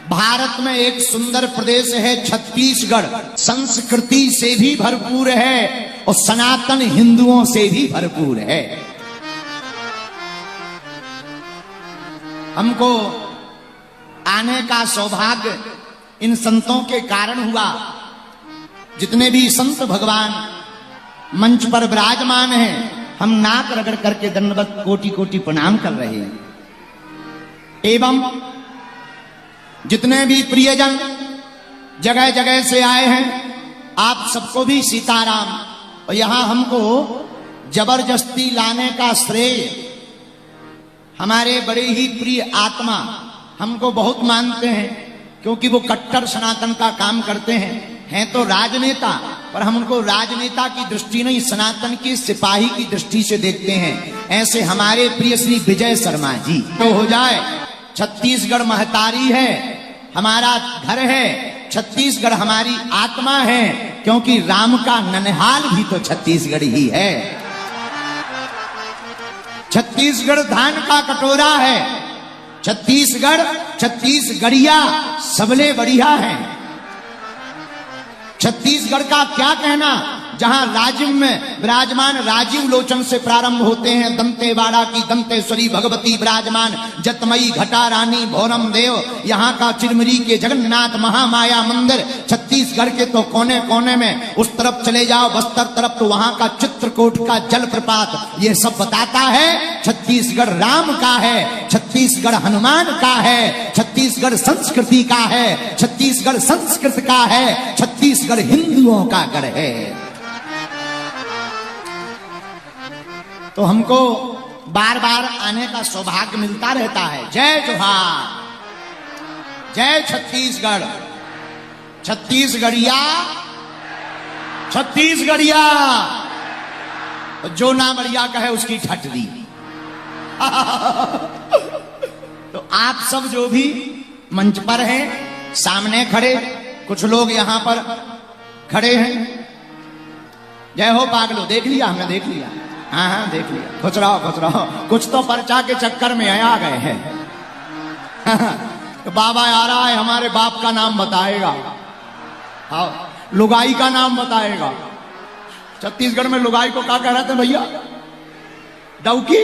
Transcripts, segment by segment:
भारत में एक सुंदर प्रदेश है छत्तीसगढ़, संस्कृति से भी भरपूर है और सनातन हिंदुओं से भी भरपूर है। हमको आने का सौभाग्य इन संतों के कारण हुआ। जितने भी संत भगवान मंच पर विराजमान हैं, हम नाक रगड़ करके दंडवत कोटि कोटि प्रणाम कर रहे हैं। एवं जितने भी प्रियजन जगह जगह से आए हैं, आप सबको भी सीताराम। और यहां हमको जबरदस्ती लाने का श्रेय हमारे बड़े ही प्रिय आत्मा हमको बहुत मानते हैं, क्योंकि वो कट्टर सनातन का काम करते हैं तो राजनेता, पर हम उनको राजनेता की दृष्टि नहीं, सनातन की सिपाही की दृष्टि से देखते हैं। ऐसे हमारे प्रिय श्री विजय शर्मा जी तो हो जाए। छत्तीसगढ़ महतारी है, हमारा घर है, छत्तीसगढ़ हमारी आत्मा है, क्योंकि राम का ननिहाल भी तो छत्तीसगढ़ ही है। छत्तीसगढ़ धान का कटोरा है, छत्तीसगढ़ छत्तीसगढ़िया सबले बढ़िया है। छत्तीसगढ़ का क्या कहना, जहां राजीव में विराजमान राजीव लोचन से प्रारंभ होते हैं दंतेवाड़ा की दंतेश्वरी भगवती विराजमान, जतमई घटा रानी भौरम देव, यहाँ का चिरमिरी के जगन्नाथ महामाया मंदिर। छत्तीसगढ़ के तो कोने कोने में, उस तरफ चले जाओ बस्तर तरफ तो वहां का चित्रकूट का जलप्रपात, ये सब बताता है छत्तीसगढ़ राम का है, छत्तीसगढ़ हनुमान का है, छत्तीसगढ़ संस्कृति का है, छत्तीसगढ़ संस्कृत का है, छत्तीसगढ़ हिंदुओं का गढ़ है। तो हमको बार बार आने का सौभाग्य मिलता रहता है। जय जोहार, जय छत्तीसगढ़, छत्तीसगढ़िया छत्तीसगढ़िया, जो ना बढ़िया कहे उसकी ठटरी। तो आप सब जो भी मंच पर हैं, सामने खड़े, कुछ लोग यहां पर खड़े हैं। जय हो पागलो, देख लिया हमने, देख लिया, हाँ देख लिया। खुश रहो, कुछ तो पर्चा के चक्कर में आ गए हैं। तो बाबा आ रहा है, हमारे बाप का नाम बताएगा, हाँ लुगाई का नाम बताएगा। छत्तीसगढ़ में लुगाई को क्या कह रहे थे भैया, डौकी।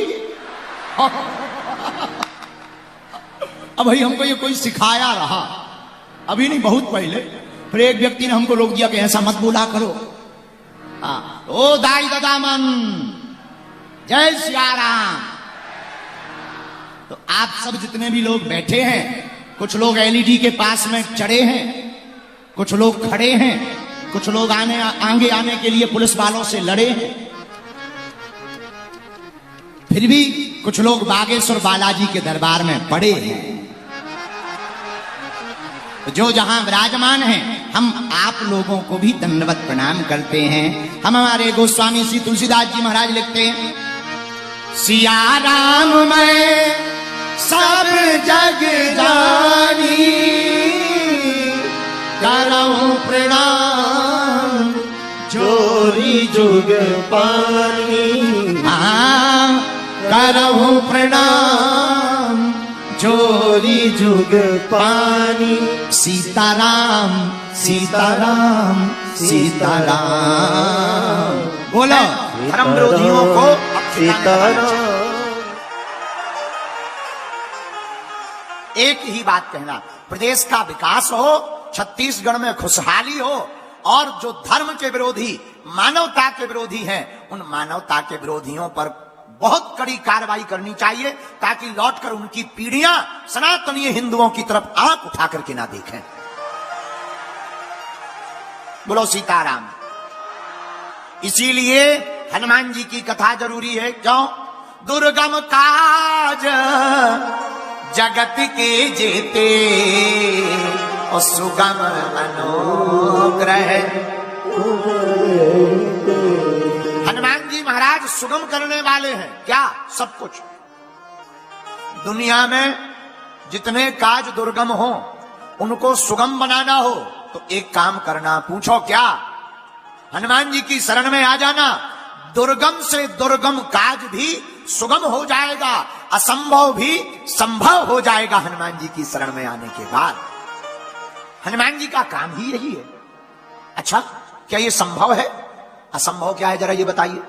अब भाई हमको ये कोई सिखाया रहा, अभी नहीं बहुत पहले, फिर एक व्यक्ति ने हमको रोक दिया कि ऐसा मत बोला करो। ओ दाई दादामन, जय सिया राम। तो आप सब जितने भी लोग बैठे हैं, कुछ लोग एलईडी के पास में चढ़े हैं, कुछ लोग खड़े हैं, कुछ लोग आगे आने के लिए पुलिस वालों से लड़े हैं, फिर भी कुछ लोग बागेश्वर बालाजी के दरबार में पड़े हैं। जो जहां विराजमान हैं, हम आप लोगों को भी दंडवत प्रणाम करते हैं। हम हमारे गोस्वामी श्री तुलसीदास जी महाराज लिखते हैं, सिया राम मैं सब जग जानी, करऊं प्रणाम जोरी जुग पानी। करऊं प्रणाम जोरी जुग पानी। सीताराम सीताराम सीताराम, बोलो धर्म विरोधियों को सीताराम। एक ही बात कहना, प्रदेश का विकास हो, छत्तीसगढ़ में खुशहाली हो, और जो धर्म के विरोधी, मानवता के विरोधी हैं, उन मानवता के विरोधियों पर बहुत कड़ी कार्रवाई करनी चाहिए, ताकि लौटकर उनकी पीढ़ियां सनातनीय हिंदुओं की तरफ आंख उठा करके ना देखें। बोलो सीताराम। इसीलिए हनुमान जी की कथा जरूरी है। क्यों? दुर्गम काज जगत के जेते और सुगम अनुग्रह। हनुमान जी महाराज सुगम करने वाले हैं। क्या? सब कुछ। दुनिया में जितने काज दुर्गम हो, उनको सुगम बनाना हो तो एक काम करना। पूछो क्या? हनुमान जी की शरण में आ जाना। दुर्गम से दुर्गम काज भी सुगम हो जाएगा, असंभव भी संभव हो जाएगा हनुमान जी की शरण में आने के बाद। हनुमान जी का काम ही यही है। अच्छा, क्या ये संभव है? असंभव क्या है जरा ये बताइए।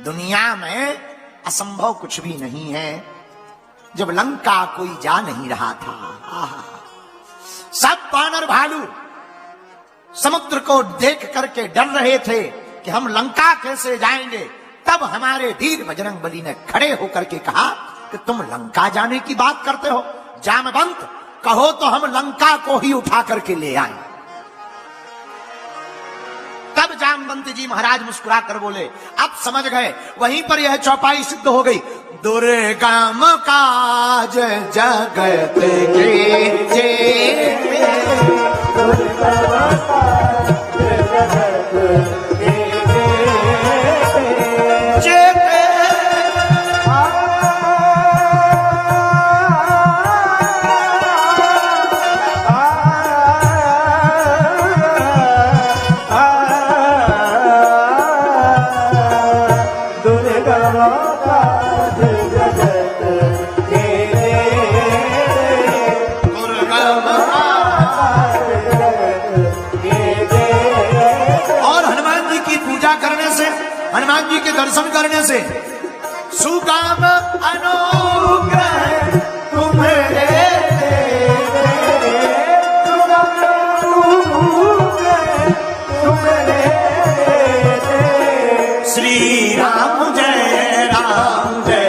दुनिया में असंभव कुछ भी नहीं है। जब लंका कोई जा नहीं रहा था, सब वानर भालू समुद्र को देख करके डर रहे थे कि हम लंका कैसे जाएंगे, तब हमारे वीर बजरंगबली ने खड़े होकर के कहा कि तुम लंका जाने की बात करते हो, जामवंत कहो तो हम लंका को ही उठा करके ले आए। तब जामवंत जी महाराज मुस्कुरा कर बोले, अब समझ गए। वहीं पर यह चौपाई सिद्ध हो गई। दुर्गम काज जगत के हनुमान जी के दर्शन करने से सुकाम अनुग्रह तुम्हारे श्री राम जय राम जय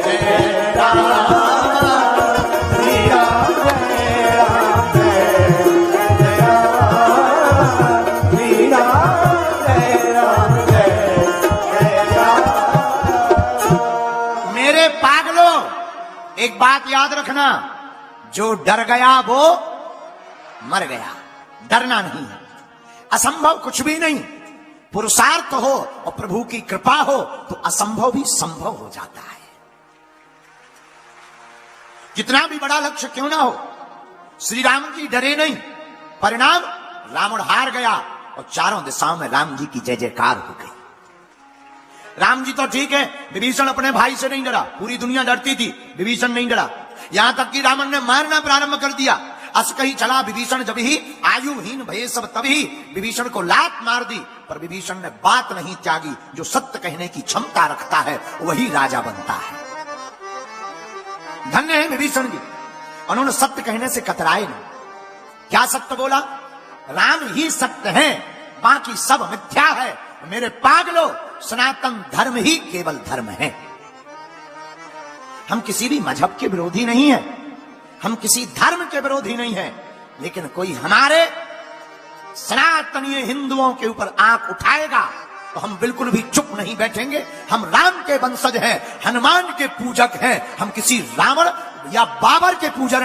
जय राम, श्री राम जय राम जय जय राम, श्री राम जय राम जय। पागलो, एक बात याद रखना, जो डर गया वो मर गया। डरना नहीं है, असंभव कुछ भी नहीं। पुरुषार्थ हो और प्रभु की कृपा हो तो असंभव भी संभव हो जाता है। कितना भी बड़ा लक्ष्य क्यों ना हो, श्री राम जी डरे नहीं। परिणाम, रावण हार गया और चारों दिशाओं में राम जी की जय जयकार हो गई। राम जी तो ठीक है, विभीषण अपने भाई से नहीं डरा, पूरी दुनिया डरती थी, विभीषण नहीं डरा। यहां तक कि रावण ने मारना प्रारंभ कर दिया। अस कही चला विभीषण जब ही, आयुहीन भये सब तभी, विभीषण को लात मार दी। पर विभीषण ने बात नहीं त्यागी। जो सत्य कहने की क्षमता रखता है वही राजा बनता है। धन्य है विभीषण जी, उन्होंने सत्य कहने से कतराए नहीं। क्या सत्य बोला? राम ही सत्य है, बाकी सब मिथ्या है। मेरे पागलो, सनातन धर्म ही केवल धर्म है। हम किसी भी मजहब के विरोधी नहीं है, हम किसी धर्म के विरोधी नहीं है, लेकिन कोई हमारे सनातनीय हिंदुओं के ऊपर आंख उठाएगा तो हम बिल्कुल भी चुप नहीं बैठेंगे। हम राम के वंशज हैं, हनुमान के पूजक हैं। हम किसी रावण या बाबर के पूजक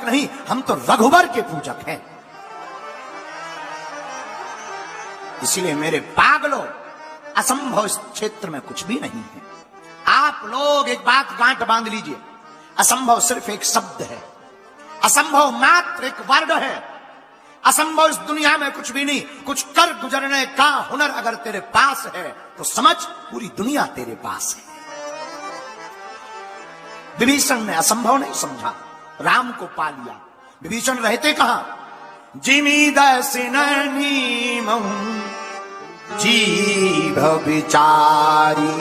नहीं, हम तो रघुवर के पूजक हैं। इसलिए मेरे पागलों, असंभव इस क्षेत्र में कुछ भी नहीं है। आप लोग एक बात गांठ बांध लीजिए, असंभव सिर्फ एक शब्द है, असंभव मात्र एक वर्ड है। असंभव इस दुनिया में कुछ भी नहीं। कुछ कर गुजरने का हुनर अगर तेरे पास है तो समझ पूरी दुनिया तेरे पास है। विभीषण ने असंभव नहीं समझा, राम को पा लिया। विभीषण रहते कहां? जिमी दसिनी मऊ जीभ विचारी,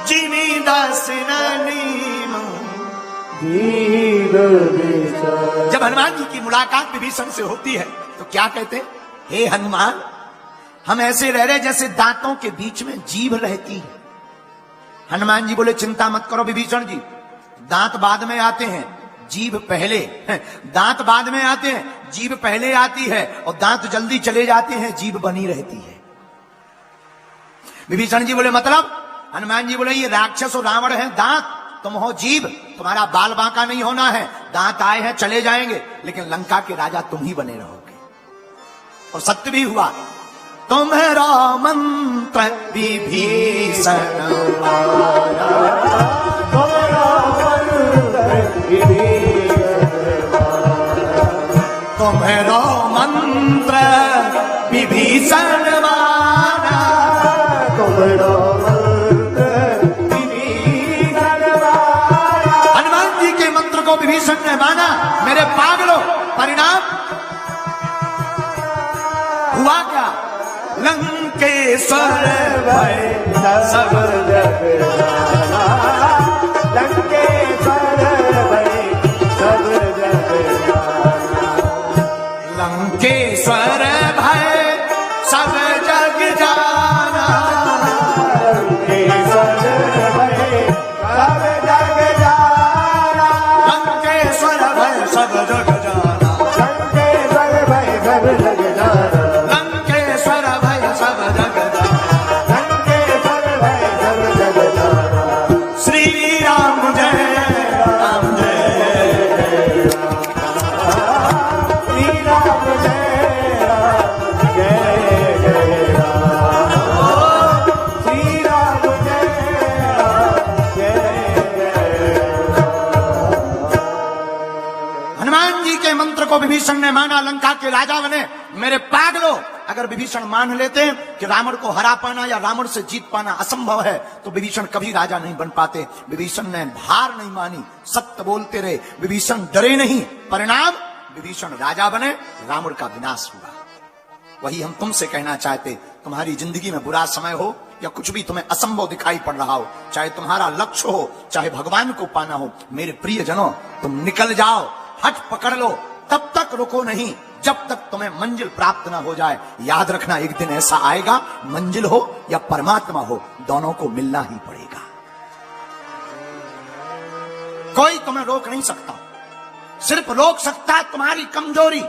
जिमी दसिनी जब हनुमान जी की मुलाकात विभीषण से होती है तो क्या कहते हैं? हे हनुमान, हम ऐसे रह रहे जैसे दांतों के बीच में जीभ रहती है। हनुमान जी बोले, चिंता मत करो विभीषण जी, दांत बाद में आते हैं, जीभ पहले। दांत बाद में आते हैं, जीभ पहले आती है, और दांत जल्दी चले जाते हैं, जीभ बनी रहती है। विभीषण जी बोले, मतलब? हनुमान जी बोले, ये राक्षस और रावण है दांत, तुम हो जीभ, तुम्हारा बाल बांका नहीं होना है। दांत आए हैं चले जाएंगे, लेकिन लंका के राजा तुम ही बने रहोगे। और सत्य भी हुआ। तुम्हारा मंत्र विभीषण माना, तुम्हारा मंत्र विभीषण माना, हनुमान जी के मंत्र को विभीषण ने माना मेरे पागलों, परिणाम हुआ क्या? लंकेश्वर भय सब जग जाना, लंकेश्वर भय सब जग जाना, लंकेश्वर भय सब जग जाना, लंकेश्वर भय सब जग जाना, लंकेश्वर भय सब जग जाना, लंकेश्वर भय सब जग जाना, लंकेश्वर भय सब जग जाना, लंकेश्वर भय सब जग जाना। श्री राम जय राम जय राम, श्री राम जय राम जय जय राम, श्री राम जय राम जय जय राम। हनुमान जी के मंत्र को विभीषण ने माना, लंका के राजा बने। मेरे पागलों, अगर विभीषण मान लेते हैं कि रावण को हरा पाना या रावण से जीत पाना असंभव है, तो विभीषण कभी राजा नहीं बन पाते। विभीषण ने हार नहीं मानी, सत्य बोलते रहे, विभीषण डरे नहीं। परिणाम, विभीषण राजा बने, रावण का विनाश हुआ। वही हम तुमसे कहना चाहते, तुम्हारी जिंदगी में बुरा समय हो या कुछ भी तुम्हें असंभव दिखाई पड़ रहा हो, चाहे तुम्हारा लक्ष्य हो, चाहे भगवान को पाना हो, मेरे प्रियजनों, तुम निकल जाओ, हट पकड़ लो, तब तक रुको नहीं जब तक तुम्हें मंजिल प्राप्त ना हो जाए। याद रखना, एक दिन ऐसा आएगा, मंजिल हो या परमात्मा हो, दोनों को मिलना ही पड़ेगा। कोई तुम्हें रोक नहीं सकता। सिर्फ रोक सकता है तुम्हारी कमजोरी,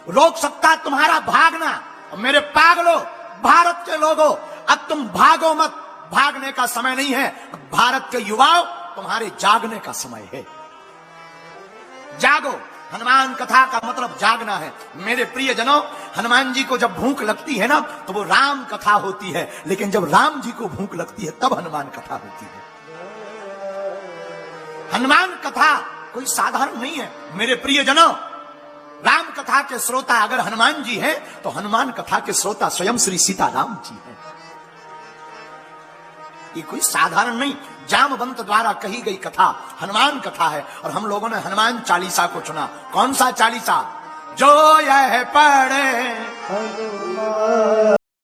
रोक सकता है तुम्हारा भागना। और मेरे पागलों, भारत के लोगों, अब तुम भागो मत, भागने का समय नहीं है। भारत के युवाओं, तुम्हारे जागने का समय है। जागो। हनुमान कथा का मतलब जागना है। मेरे प्रियजनों, हनुमान जी को जब भूख लगती है ना, तो वो राम कथा होती है, लेकिन जब राम जी को भूख लगती है तब हनुमान कथा होती है। हनुमान कथा कोई साधारण नहीं है। मेरे प्रियजनों, राम कथा के श्रोता अगर हनुमान जी हैं, तो हनुमान कथा के श्रोता स्वयं श्री सीताराम जी हैं। ये कोई साधारण नहीं, जामवंत द्वारा कही गई कथा हनुमान कथा है। और हम लोगों ने हनुमान चालीसा को चुना। कौन सा चालीसा? जो यह पढ़े हनुमान